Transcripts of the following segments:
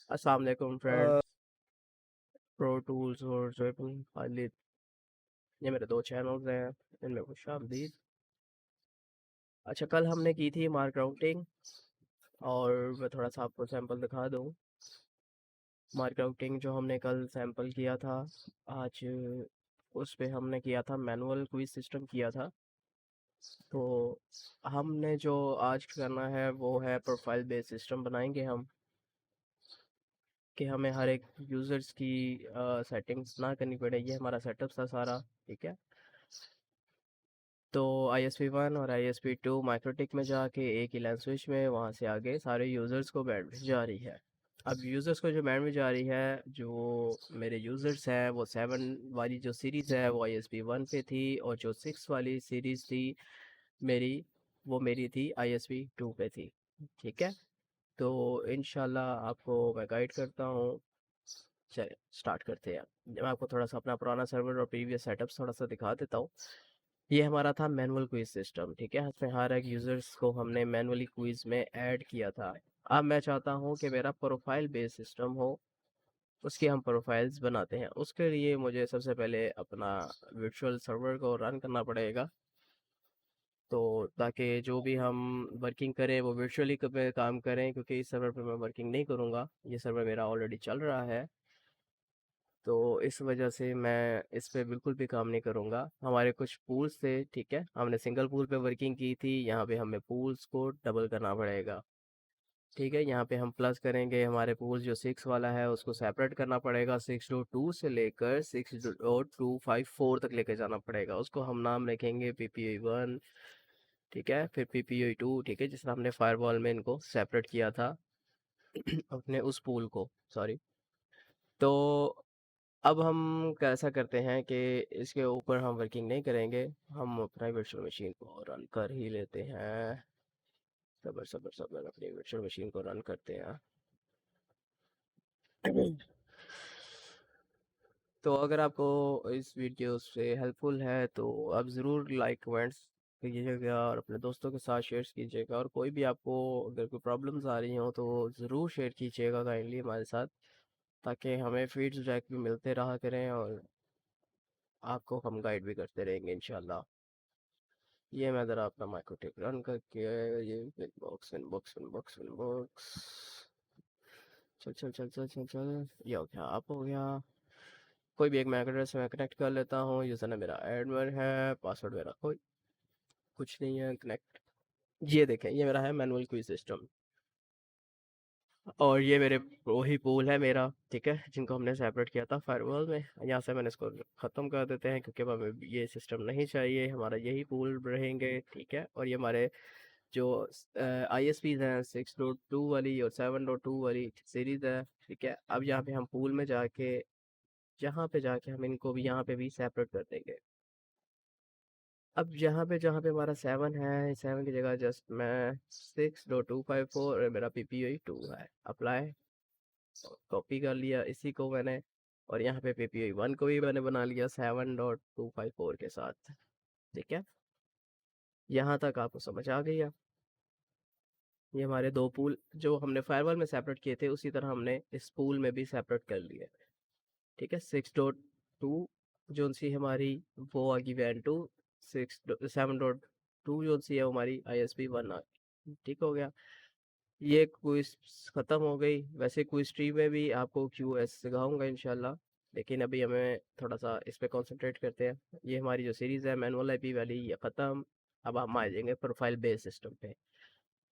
अस्सलाम वालेकुम अ, friends. Pro tools और जोएबल खालिद, ये मेरे दो चैनल्स हैं, इनमें खुश आमदीद। अच्छा, कल हमने की थी मार्क राउटिंग, और मैं थोड़ा सा आपको सैंपल दिखा दूँ। मार्क राउटिंग जो हमने कल सैंपल किया था, आज उस पे हमने किया था मैनुअल क्विज सिस्टम किया था। तो हमने जो आज करना है वो है प्रोफाइल बेस्ड सिस्टम बनाएंगे हम, कि हमें हर एक यूज़र्स की सेटिंग्स ना करनी पड़ेगी। हमारा सेटअप था सारा, ठीक है। तो ISP1 और ISP2 माइक्रोटिक में जाके एक ही लैन स्विच में, वहाँ से आगे सारे यूज़र्स को बैंडविड्थ जा रही है। अब यूज़र्स को जो बैंडविड्थ जा रही है, जो मेरे यूज़र्स हैं, वो 7 वाली जो सीरीज़ है वो ISP1 पे थी, और जो 6 वाली सीरीज़ थी मेरी, वो मेरी थी ISP2 पे थी, ठीक है। तो इंशाल्लाह आपको मैं गाइड करता हूँ। चलिए स्टार्ट करते हैं। मैं आपको थोड़ा सा अपना पुराना सर्वर और प्रीवियस सेटअप थोड़ा सा दिखा देता हूँ। ये हमारा था मैनुअल क्विज सिस्टम, ठीक है। इसमें हर एक यूजर्स को हमने मैनुअली क्विज में ऐड किया था। अब मैं चाहता हूँ कि मेरा प्रोफाइल बेस्ड सिस्टम हो, उसकी हम प्रोफाइल्स बनाते हैं। उसके लिए मुझे सबसे पहले अपना वर्चुअल सर्वर को रन करना पड़ेगा, तो ताकि जो भी हम वर्किंग करें वो वर्चुअली पे काम करें, क्योंकि इस सर्वर पे मैं वर्किंग नहीं करूँगा, ये सर्वर मेरा ऑलरेडी चल रहा है। तो इस वजह से मैं इस पे बिल्कुल भी काम नहीं करूँगा। हमारे कुछ पूल्स थे, ठीक है, हमने सिंगल पूल पे वर्किंग की थी, यहाँ पे हमें पूल्स को डबल करना पड़ेगा, ठीक है। यहाँ पे हम प्लस करेंगे, हमारे पूल जो 6 वाला है उसको सेपरेट करना पड़ेगा, 6.2 से लेकर 6.254 तक लेके जाना पड़ेगा। उसको हम नाम रखेंगे PPI1, ठीक है, फिर PPI2, ठीक है, जिस तरह हमने फायरवॉल में इनको सेपरेट किया था अपने उस पूल को, सॉरी। तो अब हम कैसा करते हैं कि इसके ऊपर हम वर्किंग नहीं करेंगे, हम अपना वर्चुअल मशीन को रन कर ही लेते हैं। सबर सबर सबर, अपनी वर्चुअल मशीन को रन करते हैं। तो अगर आपको इस वीडियो से हेल्पफुल है तो आप ज़रूर लाइक कमेंट्स कीजिएगा और अपने दोस्तों के साथ शेयर कीजिएगा। और कोई भी आपको अगर कोई प्रॉब्लम्स आ रही हो तो ज़रूर शेयर कीजिएगा काइंडली हमारे साथ, ताकि हमें फीडबैक भी मिलते रहा करें, और आपको हम गाइड भी करते रहेंगे इंशाल्लाह। ये मैं ज़रा अपना माइक्रोटिक रन करके, ये big box inbox inbox inbox, चल चल चल चल चल चल, ये हो गया, आप हो गया। कोई भी एक मैक एड्रेस मैं कनेक्ट कर लेता हूँ। यूज़र ने मेरा एडमिन है, पासवर्ड मेरा कोई कुछ नहीं है, कनेक्ट। ये देखें, ये मेरा है मैनुअल क्यू सिस्टम, और ये मेरे वही पूल है मेरा, ठीक है, जिनको हमने सेपरेट किया था फायरवॉल में। यहाँ से मैंने इसको ख़त्म कर देते हैं, क्योंकि अब हमें ये सिस्टम नहीं चाहिए, हमारा यही पूल रहेंगे, ठीक है। और ये हमारे जो ISPs हैं 6.2 वाली और 7.2 वाली सीरीज़ है, ठीक है। अब यहाँ पे हम पूल में जाके, यहाँ पे जाके हम इनको भी यहाँ पे भी सेपरेट कर देंगे। अब यहाँ पे जहाँ पे हमारा 7 है, 7 की जगह जस्ट मैं 6.254 और मेरा PPI2 है, अप्लाई, कॉपी कर लिया इसी को मैंने। और यहाँ पे PPI1 को भी मैंने बना लिया 7.254 के साथ, ठीक है। यहाँ तक आपको समझ आ गई है। ये हमारे दो पूल जो हमने फायरवॉल में सेपरेट किए थे, उसी तरह हमने इस पूल में भी सेपरेट कर लिए, ठीक है। 6.2 जो सी हमारी, वो आ गई वैन टू। 7.2 जो सी है वो हमारी ISP1 आ गई, ठीक हो गया। ये क्विज ख़त्म हो गई। वैसे क्विज ट्री में भी आपको QS सिखाऊंगा इंशाल्लाह, लेकिन अभी हमें थोड़ा सा इस पे कंसंट्रेट करते हैं। ये हमारी जो सीरीज़ है मैनुअल IP वाली, ये ख़त्म। अब हम आ जाएंगे प्रोफाइल बेस्ड सिस्टम पे।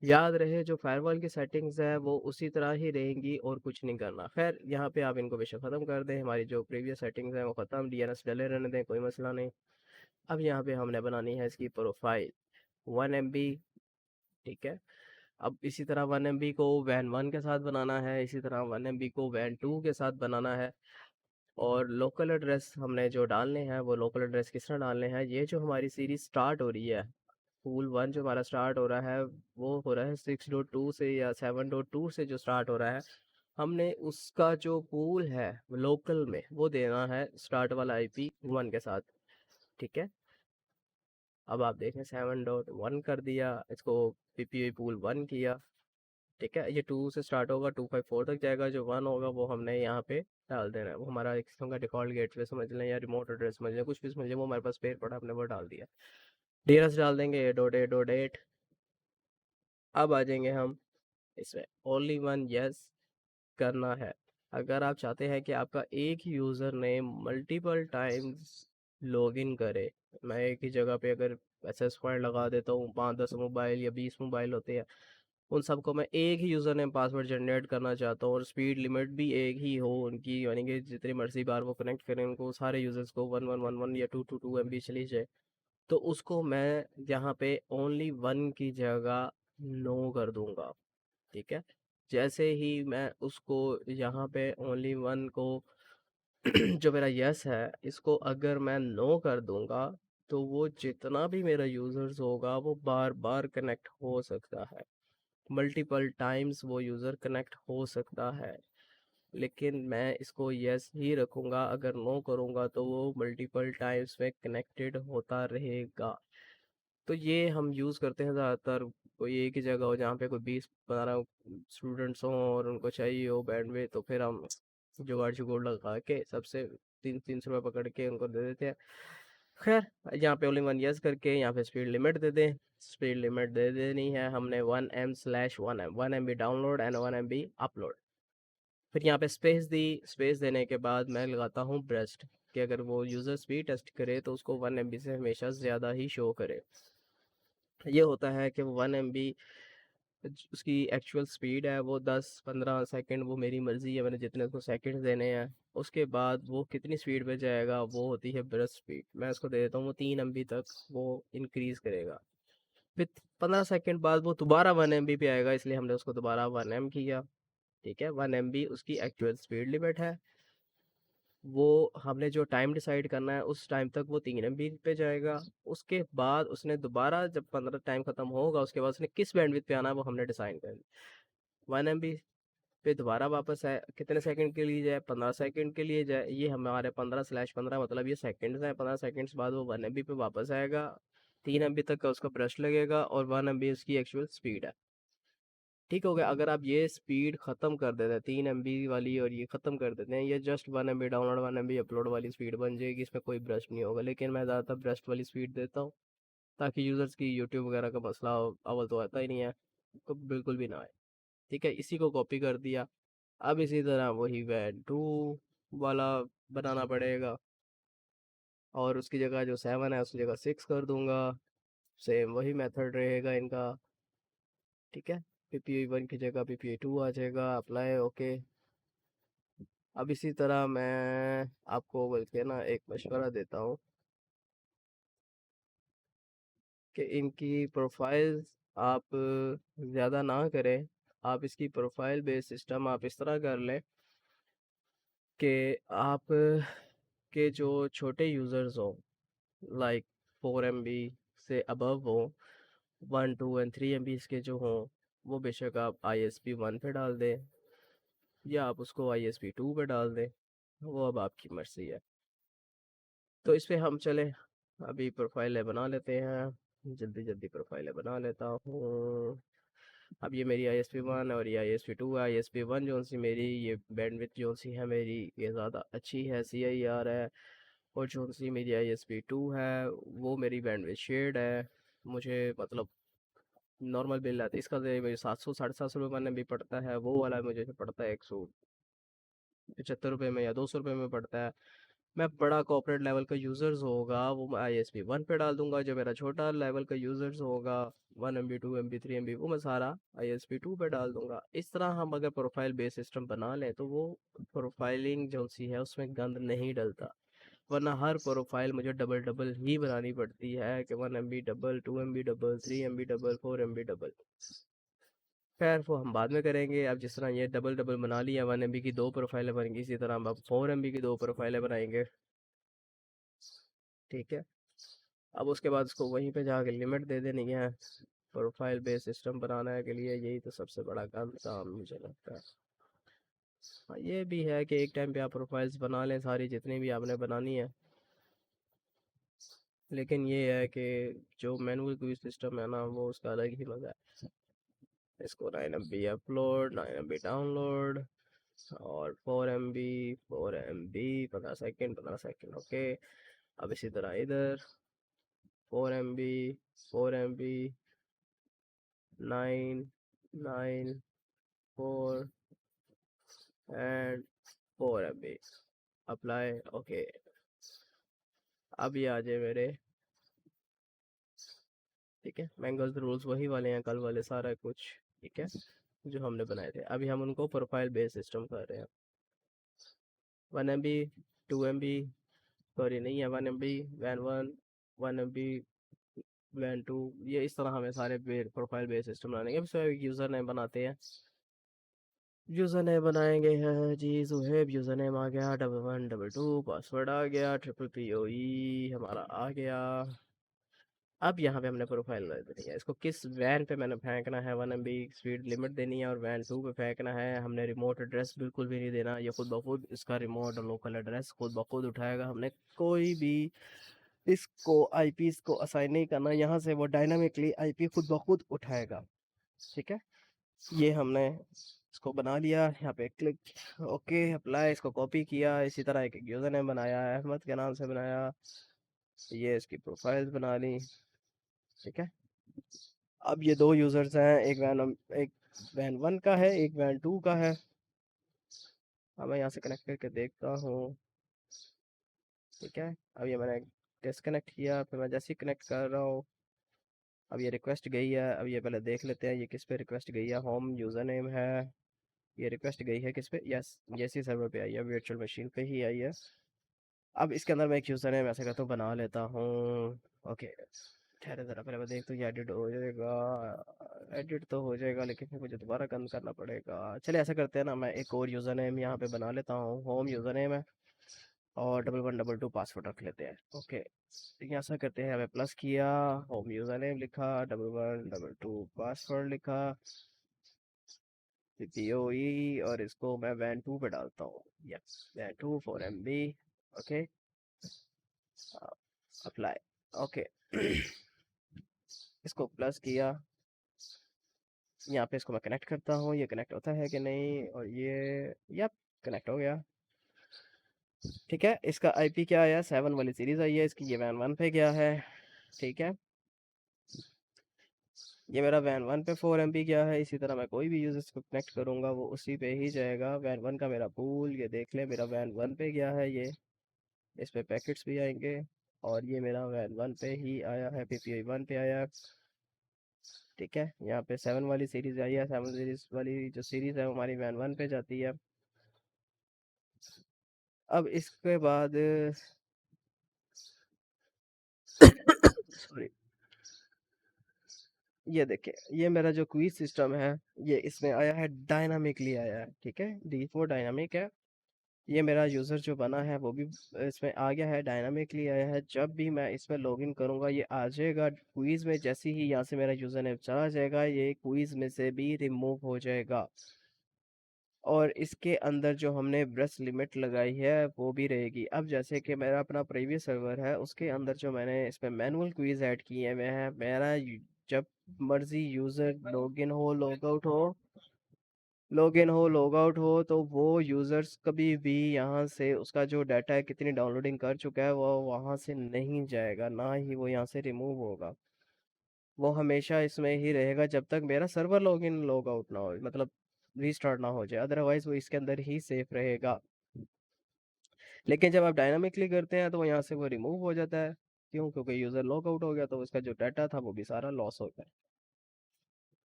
याद रहे, जो फायरवॉल की सेटिंग्स है वो उसी तरह ही रहेंगी, और कुछ नहीं करना। खैर, यहाँ पे आप इनको बेशक ख़त्म कर दें, हमारी जो प्रीवियस सेटिंग्स हैं वो ख़त्म, DNS डले रहने दें, कोई मसला नहीं। अब यहाँ पे हमने बनानी है इसकी प्रोफाइल 1 MB, ठीक है। अब इसी तरह 1 MB को WAN 1 के साथ बनाना है, इसी तरह 1 MB को WAN 2 के साथ बनाना है। और लोकल एड्रेस हमने जो डालने हैं, वो लोकल एड्रेस किस तरह डालने हैं, ये जो हमारी सीरीज स्टार्ट हो रही है, पूल 1 जो हमारा स्टार्ट हो रहा है, वो हो रहा है 6.2 से या 7.2 से जो स्टार्ट हो रहा है। हमने उसका जो पूल है लोकल में, वो देना है स्टार्ट वाला IP1 के साथ, ठीक है। अब आप देखें, 7.1 कर दिया इसको, PPI पूल 1 किया, ठीक है, ये 2 से स्टार्ट होगा, 254 तक जाएगा, जो 1 होगा वो हमने यहाँ पे डाल देना है। वो हमारा एक किस्म का डिफ़ॉल्ट गेटवे समझ लें या रिमोट एड्रेस समझ लें, कुछ भी समझ लें, वो हमारे पास पेड़ पड़ा, हमने वो डाल दिया। डीएनएस डाल देंगे 8.8.8। अब आ जाएंगे हम इसमें, ओनली वन यस करना है। अगर आप चाहते हैं कि आपका एक ही username multiple times login करे, मैं एक ही जगह पे अगर एक्सेस पॉइंट लगा देता हूँ, 5-10 मोबाइल या 20 मोबाइल होते हैं, उन सबको मैं एक ही यूज़र नेम पासवर्ड जनरेट करना चाहता हूँ और स्पीड लिमिट भी एक ही हो उनकी, यानी कि जितनी मर्जी बार वो कनेक्ट करें उनको, सारे यूज़र्स को 1111 या 222 MB चली जाए, तो उसको मैं यहाँ पे ओनली वन की जगह नो कर दूंगा। ठीक है, जैसे ही मैं उसको यहाँ पे ओनली वन को जो मेरा यस है इसको अगर मैं नो कर दूंगा, तो वो जितना भी मेरा यूज़र्स होगा वो बार बार कनेक्ट हो सकता है, मल्टीपल टाइम्स वो यूज़र कनेक्ट हो सकता है। लेकिन मैं इसको यस ही रखूँगा, अगर नो करूँगा तो वो मल्टीपल टाइम्स में कनेक्टेड होता रहेगा। तो ये हम यूज़ करते हैं ज़्यादातर, कोई एक ही जगह हो जहाँ पे कोई 20-15 स्टूडेंट्स हों और उनको चाहिए हो बैंडविड्थ, तो फिर हम जुगाड़ जुगाड़ लगा के सबसे 300 रुपये पकड़ के उनको दे देते हैं। खैर, यहाँ पे ओनली वन यस करके यहाँ पे स्पीड लिमिट दे दें। स्पीड लिमिट दे देनी है हमने 1M/1M, 1 MB download and 1 MB upload. फिर यहाँ पे स्पेस दी, स्पेस देने के बाद मैं लगाता हूँ ब्रेस्ट, कि अगर वो यूज़र स्पीड टेस्ट करे तो उसको 1 MB से हमेशा ज़्यादा ही शो करे। ये होता है कि 1 MB उसकी एक्चुअल स्पीड है, वो 10-15 सेकंड, वो मेरी मर्ज़ी है, मैंने जितने उसको सेकंड देने हैं। उसके बाद वो कितनी स्पीड पे जाएगा वो होती है ब्रस्ट स्पीड, मैं उसको दे देता हूँ वो 3 MB तक वो इंक्रीज़ करेगा। फिर 15 सेकंड बाद वो दोबारा 1 MB पे आएगा, इसलिए हमने उसको दोबारा 1M किया। ठीक है, 1 MB उसकी एक्चुअल स्पीड लिमिट है। वो हमने जो टाइम डिसाइड करना है उस टाइम तक वो 3 MB पे जाएगा। उसके बाद उसने दोबारा जब 15 टाइम ख़त्म होगा उसके बाद उसने किस बैंडविड्थ पे आना है वो हमने डिसाइड करना। 1 MB पे दोबारा वापस है, कितने सेकंड के लिए जाए, 15 सेकंड के लिए जाए, ये हमारे 15/15 मतलब ये सेकंड्स हैं। 15 सेकंड्स बाद वो 1 MB पे वापस आएगा, 3 MB तक का उसका ब्रश लगेगा और 1 MB उसकी एक्चुअल स्पीड है। ठीक हो गया। अगर आप ये स्पीड ख़त्म कर देते हैं 3 MB वाली और ये ख़त्म कर देते हैं, ये just 1 MB download 1 MB upload वाली स्पीड बन जाएगी, इसमें कोई ब्रश नहीं होगा। लेकिन मैं ज़्यादातर ब्रश वाली स्पीड देता हूँ ताकि यूज़र्स की यूट्यूब वगैरह का मसला अव्वल तो आता ही नहीं है, तो बिल्कुल भी ना आए। ठीक है, इसी को कॉपी कर दिया। अब इसी तरह वही वैन 2 वाला बनाना पड़ेगा और उसकी जगह जो 7 है उसकी जगह 6 कर दूंगा। सेम वही मेथड रहेगा इनका। ठीक है, PPI 1 की जगह PPI 2 आ जाएगा, अप्लाई ओके। अब इसी तरह मैं आपको बल्कि ना एक मशवरा देता हूँ कि इनकी प्रोफाइल्स आप ज़्यादा ना करें। आप इसकी प्रोफाइल बेस्ड सिस्टम आप इस तरह कर लें कि आप के जो छोटे यूज़र्स हों, लाइक 4 MB से अबव हो, 1, 2 एंड 3 MB के जो हों, वो बेशक आप ISP 1 पे डाल दें या आप उसको ISP 2 पे डाल दें, वो अब आपकी मर्ज़ी है। तो इस पे हम चले, अभी प्रोफाइलें बना लेते हैं, जल्दी जल्दी प्रोफाइलें बना लेता हूँ। अब ये मेरी ISP 1 और ये ISP 2 है। ISP 1 जो सी मेरी ये बैंडविड्थ जो सी है मेरी ये ज़्यादा अच्छी है, CIR है, और जो सी मेरी ISP 2 है वो मेरी बैंडविड्थ शेड है। मुझे मतलब नॉर्मल बिल आता है इसका, तो मेरे 700-750 रुपये भी पड़ता है, वो वाला मुझे पड़ता है 175 रुपये में या 200 रुपये में पड़ता है। मैं बड़ा कॉर्पोरेट लेवल का यूज़र्स होगा वो मैं ISP 1 पे डाल दूंगा, जो मेरा छोटा लेवल का यूज़र्स होगा 1 MB 2 MB 3 MB वो मैं सारा ISP 2 पे डाल दूंगा। इस तरह हम अगर प्रोफाइल बेस सिस्टम बना लें तो वो प्रोफाइलिंग जो सी है उसमें गंद नहीं डलता, वरना हर प्रोफाइल मुझे डबल डबल ही बनानी पड़ती है कि 1 MB double, 2 MB double, 3 MB double, 4 MB double. खैर वो हम बाद में करेंगे। अब जिस तरह ये डबल डबल बना लिया, 1 MB की 2 प्रोफाइलें बन गई, इसी तरह हम अब 4 MB की 2 प्रोफाइलें बनाएंगे। ठीक है, अब उसके बाद उसको वहीं पे जाके लिमिट दे देनी है। प्रोफाइल बेस्ड सिस्टम बनाने के लिए यही तो सबसे बड़ा काम मुझे लगता है। हाँ, ये भी है कि एक टाइम पे आप प्रोफाइल्स बना लें सारी जितनी भी आपने बनानी है, लेकिन ये है कि जो मैनुअल क्यूज सिस्टम है ना वो उसका अलग ही मज़ा है। इसको 9 MB अपलोड, 9 MB डाउनलोड, और 4 MB 15 सेकेंड 15 सेकेंड। ओके, अब इसी तरह इधर 4 MB 4 MB 9 9 4 and 4 MB apply. Okay, अब ये आ जाए मेरे, ठीक है। मैंगोज रूल्स वही वाले हैं, कल वाले सारा कुछ, ठीक है, जो हमने बनाए थे। अभी हम उनको प्रोफाइल बेस्ड सिस्टम कर रहे हैं। 1 MB 2 MB, सॉरी नहीं है, 1 MB वैन वन, 1 MB वैन टू, ये इस तरह हमें सारे प्रोफाइल बेस्ड सिस्टम बनाने के। अब यूज़र नेम बनाते हैं। यूज़र नेम बनाएंगे हैं जी सुहेब, यूज़र नेम आ गया, 1122, पासवर्ड आ गया, PPOE हमारा आ गया। अब यहाँ पे हमने प्रोफाइल देनी है, इसको किस वैन पे मैंने फेंकना है, 1 MB स्पीड लिमिट देनी है, और वैन 2 पे फेंकना है। हमने रिमोट एड्रेस बिल्कुल भी नहीं देना, ये खुद ब खुद इसका रिमोट और लोकल एड्रेस खुद ब खुद उठाएगा। हमने कोई भी इसको आईपी को असाइन नहीं करना, यहाँ से वो डायनामिकली आईपी खुद ब खुद उठाएगा, ठीक है। ये हमने इसको बना लिया, यहाँ पे क्लिक, ओके अप्लाई, इसको कॉपी किया। इसी तरह एक यूज़र नेम बनाया, अहमद के नाम से बनाया, ये इसकी प्रोफाइल बना ली, ठीक है। अब ये दो यूजर्स हैं, एक वैन वन का है, एक वैन टू का है। अब मैं यहाँ से कनेक्ट करके देखता हूँ, ठीक है। अब ये मैंने डिसकनेक्ट किया, फिर मैं जैसे ही कनेक्ट कर रहा हूँ, अब ये रिक्वेस्ट गई है। अब ये पहले देख लेते हैं ये किस पे रिक्वेस्ट गई है। होम यूज़र नेम है, ये रिक्वेस्ट गई है किस पे, यस इसी सर्वर पे आई है, वर्चुअल मशीन पे ही आई है। अब इसके अंदर मैं एक यूज़र नेम ऐसे करता हूँ, बना लेता हूँ। ओके, ठहरे ज़रा, पहले मैं देखता हूँ ये एडिट हो जाएगा। एडिट तो हो जाएगा, लेकिन फिर मुझे दोबारा कम करना पड़ेगा। चलिए ऐसा करते हैं ना, मैं एक और यूज़र नेम यहाँ पे बना लेता हूँ। होम यूज़र नेम है, और 1122 पासवर्ड रख लेते हैं। ओके, तो ऐसा करते हैं, हमें प्लस किया, होम यूज़र नेम लिखा, 1122 पासवर्ड लिखा, PPOE, और इसको मैं वैन 2 पे डालता हूँ। यस, वैन 2 4 MB। Okay, apply. ओके इसको प्लस किया, यहाँ पे इसको मैं कनेक्ट करता हूँ, ये कनेक्ट होता है कि नहीं, और ये यप कनेक्ट हो गया, ठीक है। इसका आईपी क्या आया, 7 वाली सीरीज आई है इसकी, ये वैन वन पे गया है, ठीक है। ये मेरा वैन वन पे 4 MB गया है। इसी तरह मैं कोई भी यूजर्स को कनेक्ट करूंगा वो उसी पे ही जाएगा। वैन वन का मेरा पूल, ये देख ले, मेरा वैन वन पे गया है, ये इस पे पैकेट्स भी आएंगे, और ये मेरा वैन वन पे ही आया है, PPI वन पे आया, ठीक है। यहाँ पे 7 वाली सीरीज आई है, 7 सीरीज वाली जो सीरीज है वो हमारी वैन वन पे जाती है। अब इसके बाद सॉरी, ये देखिए, ये मेरा जो क्वीज सिस्टम है, ये इसमें आया है, डायनामिकली आया है, ठीक है, D4 डायनामिक है। ये मेरा यूज़र जो बना है वो भी इसमें आ गया है, डायनामिकली आया है। जब भी मैं इसमें लॉगिन करूँगा ये आ जाएगा क्वीज में, जैसे ही यहाँ से मेरा यूज़र नेम चला जाएगा ये क्वीज में से भी रिमूव हो जाएगा, और इसके अंदर जो हमने ब्रश लिमिट लगाई है वो भी रहेगी। अब जैसे कि मेरा अपना प्रीवियस सर्वर है, उसके अंदर जो मैंने इसमें मैनुअल क्वीज ऐड किए हुए हैं, जब मर्जी यूज़र लॉगिन हो लॉग आउट हो, लॉग आउट हो, तो वो यूज़र्स कभी भी यहाँ से उसका जो डाटा है, कितनी डाउनलोडिंग कर चुका है, वो वहाँ से नहीं जाएगा, ना ही वो यहाँ से रिमूव होगा। वो हमेशा इसमें ही रहेगा जब तक मेरा सर्वर लॉगिन लॉग आउट ना हो, मतलब रीस्टार्ट ना हो जाए, अदरवाइज वो इसके अंदर ही सेफ रहेगा। लेकिन जब आप डायनामिकली करते हैं तो वो यहाँ से वो रिमूव हो जाता है। क्यों? क्योंकि यूज़र लॉग आउट हो गया, तो उसका जो डाटा था वो भी सारा लॉस हो गया।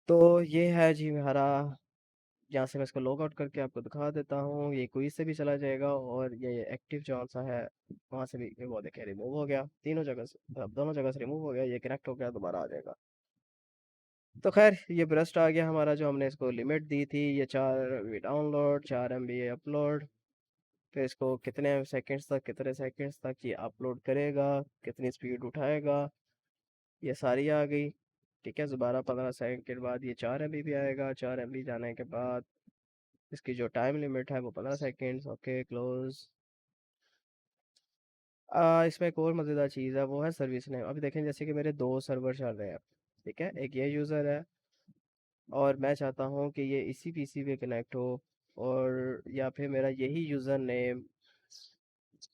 तो ये है जी हमारा, यहाँ से मैं इसको लॉग आउट करके आपको दिखा देता हूँ, ये क्विज से भी चला जाएगा, और ये एक्टिव जॉन सा है वहाँ से भी, वो देखिए रिमूव हो गया, तीनों जगह से, अब दोनों जगह से रिमूव हो गया, ये कनेक्ट हो गया, दोबारा आ जाएगा। तो खैर ये ब्रस्ट आ गया हमारा, जो हमने इसको लिमिट दी थी, ये 4 MB डाउनलोड, 4 MB अपलोड, फिर इसको कितने सेकंड्स तक ये अपलोड करेगा, कितनी स्पीड उठाएगा, ये सारी आ गई, ठीक है। दोबारा 15 सेकंड के बाद ये 4 MB भी आएगा, 4 MB जाने के बाद इसकी जो टाइम लिमिट है वो 15 सेकेंड्स। Okay close. इसमें एक और मज़ेदार चीज़ है, वो है सर्विस नेम। अभी देखें जैसे कि मेरे दो सर्वर चल रहे हैं, ठीक है, एक ये यूज़र है, और मैं चाहता हूँ कि ये इसी पीसी पे कनेक्ट हो, और या फिर मेरा यही यूज़र नेम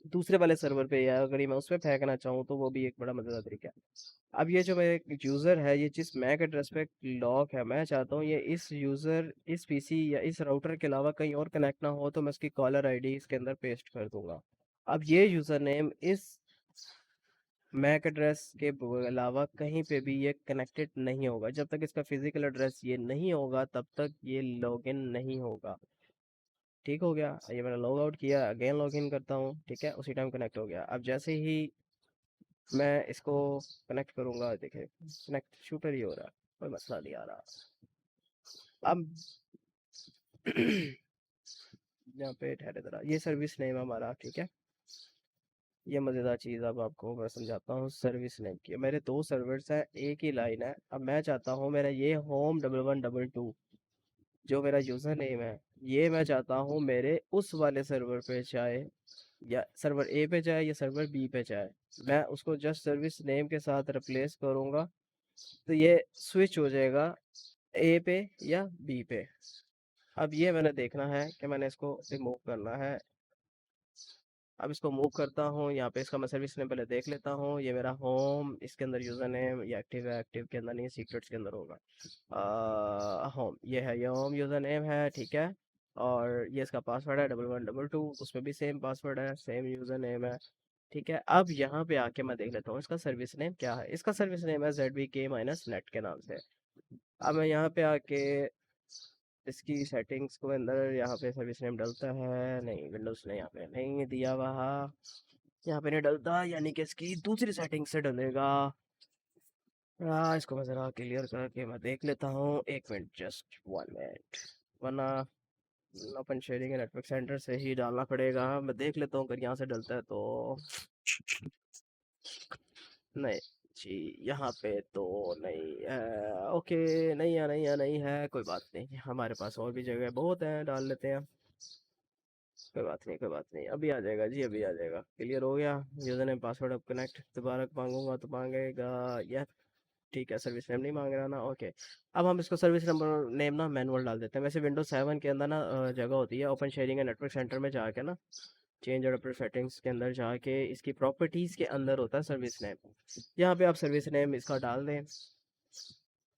दूसरे वाले सर्वर पे, या अगर ये मैं उस पे फेंकना चाहूँ तो वो भी एक बड़ा मज़ेदार तरीका है। अब ये जो मेरे यूज़र है, ये जिस मैक एड्रेस पे लॉक है, मैं चाहता हूँ ये इस यूज़र इस पीसी या इस राउटर के अलावा कहीं और कनेक्ट ना हो, तो मैं उसकी कॉलर आईडी इसके अंदर पेस्ट कर दूंगा। अब ये यूज़र नेम इस मैक एड्रेस के अलावा कहीं पे भी ये कनेक्टेड नहीं होगा। जब तक इसका फिजिकल एड्रेस ये नहीं होगा तब तक ये लॉगिन नहीं होगा। ठीक हो गया, ये मैंने लॉग आउट किया, अगेन लॉगिन करता हूँ, ठीक है, उसी टाइम कनेक्ट हो गया। अब जैसे ही मैं इसको कनेक्ट करूंगा, देखिए कनेक्ट शूटर ही हो रहा है, कोई मसला नहीं आ रहा। अब यहाँ पे ठहरे जरा, ये सर्विस नेम है हमारा, ठीक है। ये मज़ेदार चीज़ अब आपको मैं समझाता हूँ सर्विस नेम की। मेरे दो सर्वर्स हैं, एक ही लाइन है। अब मैं चाहता हूँ मेरा ये होम 1112 जो मेरा यूज़र नेम है, ये मैं चाहता हूँ मेरे उस वाले सर्वर पे जाए, या सर्वर ए पे जाए या सर्वर बी पे जाए। मैं उसको जस्ट सर्विस नेम के साथ रिप्लेस करूँगा, तो ये स्विच हो जाएगा ए पे या बी पे। अब ये मैंने देखना है कि मैंने इसको रिमूव करना है। अब इसको मूव करता हूँ, यहाँ पे इसका मैं सर्विस नेम पहले देख लेता हूँ। ये मेरा होम, इसके अंदर यूज़र नेम, ये एक्टिव है, एक्टिव के अंदर नहीं, सीक्रेट्स के अंदर होगा। होम, ये है, ये होम यूज़र नेम है, ठीक है। और ये इसका पासवर्ड है 1112, उसमें भी सेम पासवर्ड है, सेम यूज़र नेम है, ठीक है। अब यहाँ पे आके मैं देख लेता हूँ इसका सर्विस नेम क्या है। इसका सर्विस नेम है ZBK-NET के नाम से। अब मैं यहाँ पे आके इसकी सेटिंग्स को अंदर, यहाँ पे सर्विस नेम डलता है नहीं, विंडोज ने यहाँ पे नहीं दिया, वहाँ यहाँ पे नहीं डलता, यानी कि इसकी दूसरी सेटिंग से डलेगा। इसको मैं ज़रा क्लियर करके मैं देख लेता हूँ, एक मिनट, जस्ट 1 मिनट, वरना ओपन शेयरिंग नेटवर्क सेंटर से ही डालना पड़ेगा। मैं देख लेता हूँ अगर यहाँ से डलता है तो। नहीं जी, यहाँ पे तो नहीं है। ओके, नहीं है, नहीं है, नहीं है, कोई बात नहीं, हमारे पास और भी जगह बहुत है, डाल लेते हैं। कोई बात नहीं, कोई बात नहीं, अभी आ जाएगा जी, अभी आ जाएगा। क्लियर हो गया, यूज़र नेम पासवर्ड अब कनेक्ट, दोबारा मांगूंगा तो मांगेगा या, ठीक है, सर्विस नेम नहीं मांग रहा ना, ओके। अब हम इसको सर्विस नंबर नेम ना मैनुअल डाल देते हैं। वैसे विंडोज 7 के अंदर ना जगह होती है open sharing and network centre में जाके ना, चेंज एडेप्टर सेटिंग्स के अंदर जाके इसकी प्रॉपर्टीज़ के अंदर होता है सर्विस नेम। यहाँ पे आप सर्विस नेम इसका डाल दें,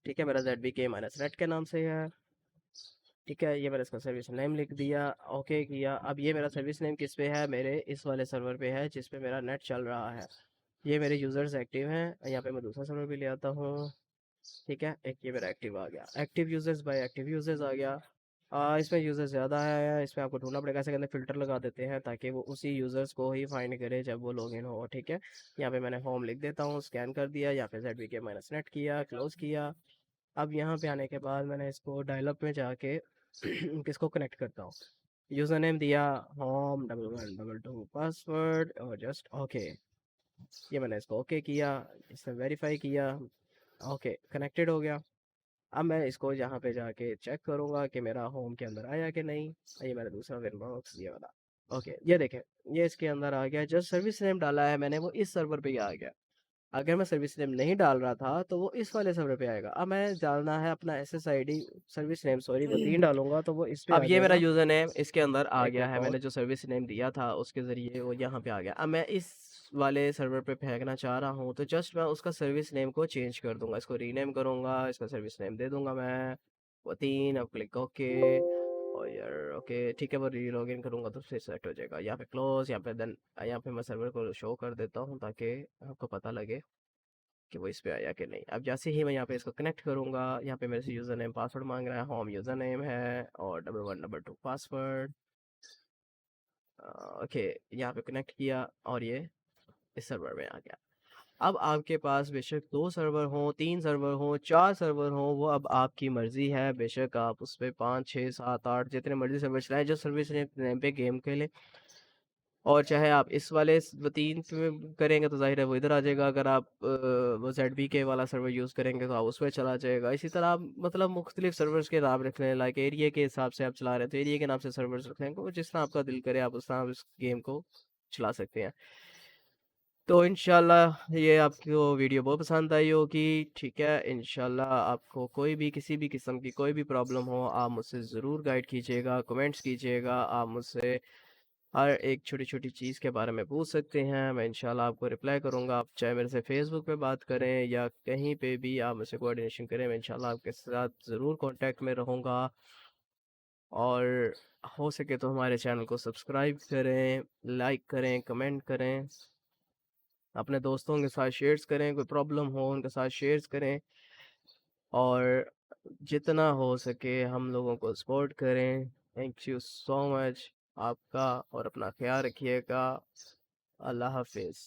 ठीक है। मेरा ZBK-NET के नाम से है, ठीक है। ये मैंने इसका सर्विस नेम लिख दिया, ओके किया। अब ये मेरा सर्विस नेम किस पे है, मेरे इस वाले सर्वर पे है जिस पे मेरा नेट चल रहा है। ये मेरे यूज़र्स एक्टिव हैं, यहाँ पे मैं दूसरा सर्वर भी ले आता हूँ, ठीक है। एक ये मेरा एक्टिव आ गया, active users by active users आ गया। इसमें यूज़र ज़्यादा है, इसमें आपको ढूंढना पड़ेगा, ऐसे के अंदर फ़िल्टर लगा देते हैं ताकि वो उसी यूज़र्स को ही फाइंड करे जब वो लॉगिन हो, ठीक है। यहाँ पे मैंने होम लिख देता हूँ, स्कैन कर दिया, यहाँ पे ZBK-NET किया, क्लोज़ किया। अब यहाँ पे आने के बाद मैंने इसको डायलॉग में जाके किसको कनेक्ट करता हूँ, यूज़र नेम दिया होम 1112 पासवर्ड और जस्ट ओके। ये मैंने इसको ओके किया, इसमें वेरीफाई किया, ओके कनेक्टेड हो गया। अब मैं इसको यहाँ पे जाके चेक करूँगा कि मेरा होम के अंदर आया कि नहीं। ये मेरा दूसरा विनबॉक्स ये वाला, ओके, ये देखें, ये इसके अंदर आ गया। जस्ट सर्विस नेम डाला है मैंने, वो इस सर्वर पे ही आ गया। अगर मैं सर्विस नेम नहीं डाल रहा था तो वो इस वाले सर्वर पे आएगा। अब मैं डालना है अपना SSID, सर्विस नेम सॉरी, वो 3 डालूंगा तो वो इस पे अब आ ये मेरा जाएगा। यूज़र नेम इसके अंदर आ एक गया मिनट है, पॉज। मैंने जो सर्विस नेम दिया था उसके ज़रिए वो यहाँ पे आ गया। अब मैं इस वाले सर्वर पे फेंकना चाह रहा हूँ तो जस्ट मैं उसका सर्विस नेम को चेंज कर दूंगा, इसको रीनेम करूँगा, इसका सर्विस नेम दे दूंगा मैं वो 3। अब क्लिक ओके, और यार ओके ठीक है, वो री लॉगिन करूँगा तो फिर सेट हो जाएगा। यहाँ पे क्लोज, यहाँ पे देन, यहाँ पे मैं सर्वर को शो कर देता हूँ ताकि आपको पता लगे कि वो इस पे आया कि नहीं। अब जैसे ही मैं यहाँ पे इसको कनेक्ट करूँगा, यहाँ पे मेरे से यूज़र नेम पासवर्ड मांग रहा है, होम यूज़र नेम है और 1112 पासवर्ड, ओके। यहाँ पे कनेक्ट किया और ये इस सर्वर में आ गया। अब आपके पास बेशक 2 सर्वर हों, 3 सर्वर हों, 4 सर्वर हों, वो अब आपकी मर्ज़ी है। बेशक आप उस पे 5 6 7 8 जितने मर्ज़ी सर्वर चलाएं जो सर्विस नेम पे गेम खेलें, और चाहे आप इस वाले 3 पे करेंगे तो ज़ाहिर है वो इधर आ जाएगा। अगर आप वो ZBK वाला सर्वर यूज़ करेंगे तो आप उस पे चला जाएगा। इसी तरह आप मतलब मुख्तलिफ सर्वर्स के नाम रख लें, लाइक एरिया के हिसाब से आप चला रहे हैं तो एरिया के नाम से सर्वर्स रख लें, तो जिस तरह आपका दिल करे आप उस तरह आप इस गेम को चला सकते हैं। तो इंशाल्लाह ये आपको वीडियो बहुत पसंद आई होगी, ठीक है? इंशाल्लाह आपको कोई भी किसी भी किस्म की कोई भी प्रॉब्लम हो, आप मुझसे ज़रूर गाइड कीजिएगा, कमेंट्स कीजिएगा, आप मुझसे हर एक छोटी-छोटी चीज़ के बारे में पूछ सकते हैं, मैं इंशाल्लाह आपको रिप्लाई करूँगा। आप चाहे मेरे से फ़ेसबुक पे बात करें या कहीं पे भी आप मुझसे कोऑर्डिनेशन करें, मैं इंशाल्लाह आपके साथ ज़रूर कॉन्टैक्ट में रहूँगा। और हो सके तो हमारे चैनल को सब्सक्राइब करें, लाइक करें, कमेंट करें, अपने दोस्तों के साथ शेयर्स करें, कोई प्रॉब्लम हो उनके साथ शेयर्स करें और जितना हो सके हम लोगों को सपोर्ट करें। थैंक यू सो मच आपका और अपना ख्याल रखिएगा। अल्लाह हाफ़िज़।